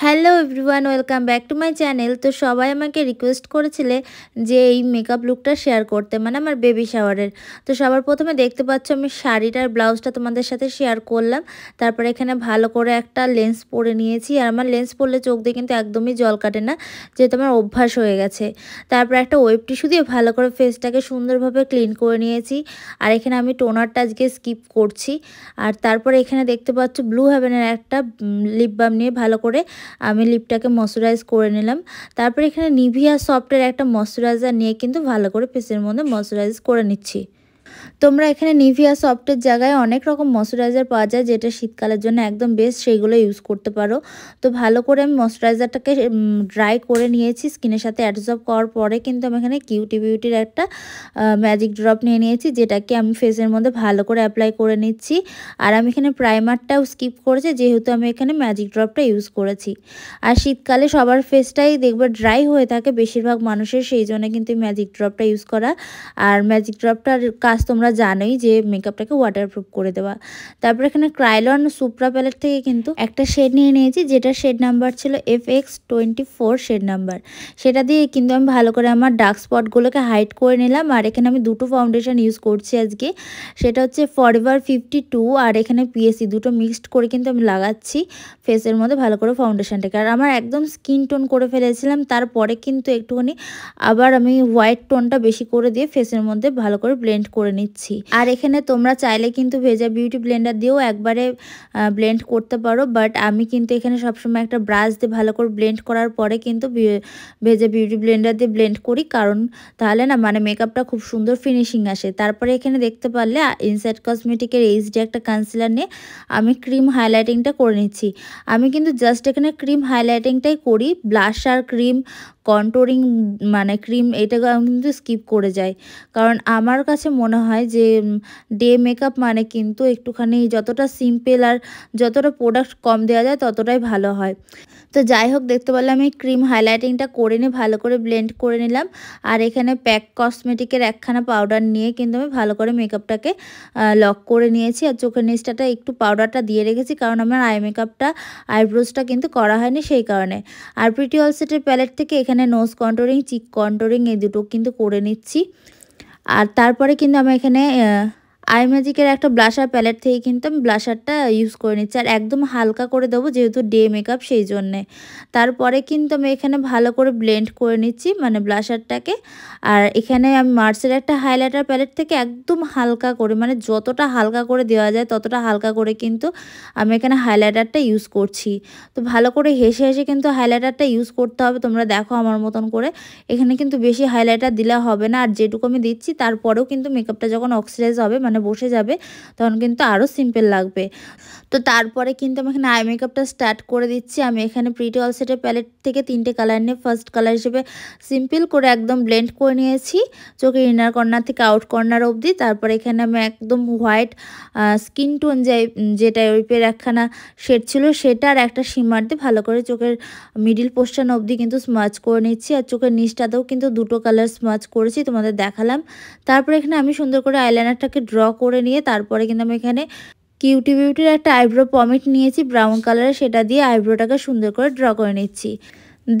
Hello everyone, welcome back to my channel. তো সবাই আমাকে রিকোয়েস্ট করেছিলে যে এই মেকআপ লুকটা শেয়ার করতে, মানে আমার বেবি শাওয়ারের। তো সবার প্রথমে দেখতে পাচ্ছ আমি শাড়িটার ব্লাউজটা তোমাদের সাথে শেয়ার করলাম। তারপরে এখানে ভালো করে একটা লেন্স পরে নিয়েছি, আর আমার লেন্স পরলে চোখ দিয়ে কিন্তু একদমই জল কাটে না, যেহেতু আমার অভ্যাস হয়ে গেছে। তারপরে একটা ওয়েব টিস্যু দিয়ে ভালো করে ফেসটাকে সুন্দরভাবে ক্লিন করে নিয়েছি। আর এখানে আমি টোনারটা আজকে স্কিপ করছি। আর তারপরে এখানে দেখতে পাচ্ছ ব্লু হেভেনের একটা লিপ বাম নিয়ে ভালো করে আমি লিপটাকে ময়শ্চারাইজ করে নিলাম। তারপরে এখানে নিভিয়া সফটের একটা ময়শ্চারাইজার নিয়ে কিন্তু ভালো করে ফেসের মধ্যে ময়শ্চারাইজ করে নিচ্ছি। তোমরা এখানে নিভিয়া সফটের জায়গায় অনেক রকম ময়শ্চারাইজার পাওয়া যায়, যেটা শীতকালের জন্য একদম বেস্ট, সেইগুলো ইউজ করতে পারো। তো ভালো করে আমি ময়শ্চারাইজারটাকে ড্রাই করে নিয়েছি। স্কিনের সাথে অ্যাবজর্ব করার পরে কিন্তু আমি এখানে কিউটি বিউটির একটা ম্যাজিক ড্রপ নিয়ে নিয়েছি, যেটাকে আমি ফেসের মধ্যে ভালো করে অ্যাপ্লাই করে নিচ্ছি। আর আমি এখানে প্রাইমারটাও স্কিপ করেছি, যেহেতু আমি এখানে ম্যাজিক ড্রপটা ইউজ করেছি। আর শীতকালে সবার ফেসটাই দেখবে ড্রাই হয়ে থাকে বেশিরভাগ মানুষের, সেই জন্য কিন্তু ম্যাজিক ড্রপটা ইউজ করা। আর ম্যাজিক ড্রপটার কাজ তোমরা জানোই যে মেকআপটাকে ওয়াটারপ্রুফ করে দেওয়া। তারপর এখানে ক্রাইলন সুপ্রা প্যালেট থেকে কিন্তু একটা শেড নিয়ে নিয়েছি, যেটা শেড নাম্বার ছিল FX24 শেড নাম্বার। সেটা দিয়ে কিন্তু আমি ভালো করে আমার ডার্ক স্পটগুলোকে হাইড করে নিলাম। আর এখানে আমি দুটো ফাউন্ডেশন ইউজ করছি আজকে, সেটা হচ্ছে ফরএভার 52 আর এখানে PSC, দুটো মিক্সড করে কিন্তু আমি লাগাচ্ছি ফেসের মধ্যে ভালো করে ফাউন্ডেশনটাকে। আর আমার একদম স্কিন টোন করে ফেলেছিলাম, তারপরে কিন্তু একটুখানি আবার আমি হোয়াইট টোনটা বেশি করে দিয়ে ফেসের মধ্যে ভালো করে ব্লেন্ড করে নিচ্ছি। আর এখানে তোমরা চাইলে কিন্তু ভেজা বিউটি ব্লেন্ডার দিয়েও একবারে ব্লেন্ড করতে পারো, বাট আমি কিন্তু এখানে সবসময় একটা ব্রাশ দিয়ে ভালো করে ব্লেন্ড করার পরে কিন্তু ভেজা বিউটি ব্লেন্ডার দিয়ে ব্লেন্ড করি, কারণ তাহলে না মানে মেকআপটা খুব সুন্দর ফিনিশিং আসে। তারপরে এখানে দেখতে পারলে ইনসাইড কসমেটিকের এইচডি একটা কনসিলার নিয়ে আমি ক্রিম হাইলাইটিংটা করে নিচ্ছি। আমি কিন্তু জাস্ট এখানে ক্রিম হাইলাইটিংটাই করি, ব্লাশ আর ক্রিম কন্ট্রোরিং মানে ক্রিম এটা আমি কিন্তু স্কিপ করে যাই, কারণ আমার কাছে মনে হয় যে ডে মেকআপ মানে কিন্তু একটুখানি যতটা সিম্পল আর যতটা প্রোডাক্ট কম দেওয়া যায় ততটাই ভালো হয়। তো যাই হোক, দেখতে পারলে আমি ক্রিম হাইলাইটিংটা করে নিয়ে ভালো করে ব্লেন্ড করে নিলাম। আর এখানে প্যাক কসমেটিকের একখানা পাউডার নিয়ে কিন্তু আমি ভালো করে মেকআপটাকে লক করে নিয়েছি। আর চোখের নিচটাতে একটু পাউডারটা দিয়ে রেখেছি, কারণ আমার আই মেকআপটা আইব্রোজটা কিন্তু করা হয়নি সেই কারণে। আর প্রিটি অল সেটের প্যালেট থেকে এখানে নোজ কন্ট্রোরিং, চিক কন্ট্রোরিং এই দুটো কিন্তু করে নিচ্ছি। আর তারপরে কিন্তু আমি এখানে আই ম্যাজিকের একটা ব্লাশার প্যালেট থেকে কিন্তু আমি ব্লাশারটা ইউজ করে নিচ্ছি, আর একদম হালকা করে দেবো যেহেতু ডে মেকআপ সেই জন্যে। তারপরে কিন্তু আমি এখানে ভালো করে ব্লেন্ড করে নিচ্ছি মানে ব্লাশারটাকে। আর এখানে আমি মার্সের একটা হাইলাইটার প্যালেট থেকে একদম হালকা করে, মানে যতটা হালকা করে দেওয়া যায় ততটা হালকা করে কিন্তু আমি এখানে হাইলাইটারটা ইউজ করছি। তো ভালো করে হেসে হেসে কিন্তু হাইলাইটারটা ইউজ করতে হবে, তোমরা দেখো আমার মতন করে। এখানে কিন্তু বেশি হাইলাইটার দিলে হবে না, আর যেটুকু আমি দিচ্ছি তারপরেও কিন্তু মেকআপটা যখন অক্সিডাইজ হবে মানে বসে যাবে তখন কিন্তু আরও সিম্পল লাগবে। তো তারপরে কিন্তু আমি এখানে আই মেকআপটা স্টার্ট করে দিচ্ছি। আমি এখানে প্রিটি অল সেটের প্যালেট থেকে 3টে কালার নিয়ে ফার্স্ট কালার হিসেবে সিম্পল করে একদম ব্লেন্ড করে নিয়েছি চোখের ইনার কর্নার থেকে আউট কর্নার অবধি। তারপরে এখানে আমি একদম হোয়াইট স্কিন টোন যেটা ওইপের একখানা শেড ছিল সেটা আর একটা শিমার দিয়ে ভালো করে চোখের মিডিল পোর্শন অবধি কিন্তু স্মাচ করে নিচ্ছি। আর চোখের নিচটাতেও কিন্তু দুটো কালার স্মাচ করেছি, তোমাদের দেখালাম। তারপরে এখানে আমি সুন্দর করে আইলাইনারটাকে ড্র করে নিয়ে তারপরে কিন্তু আমি এখানে কিউটি বিউটির একটা আইব্রো পমিট নিয়েছি ব্রাউন কালারের, সেটা দিয়ে আইব্রোটাকে সুন্দর করে ড্র করে নিচ্ছি।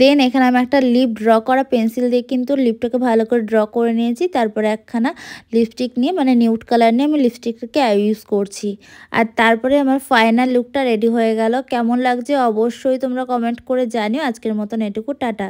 দেন এখানে আমি একটা লিপ ড্র করা পেন্সিল দিয়ে কিন্তু লিপটাকে ভালো করে ড্র করে নিয়েছি। তারপরে একখানা লিপস্টিক নিয়ে মানে নিউড কালার নিয়ে আমি লিপস্টিকটাকে ইউজ করছি। আর তারপরে আমার ফাইনাল লুকটা রেডি হয়ে গেল। কেমন লাগছে অবশ্যই তোমরা কমেন্ট করে জানিও। আজকের মতন এটুকু, টাটা।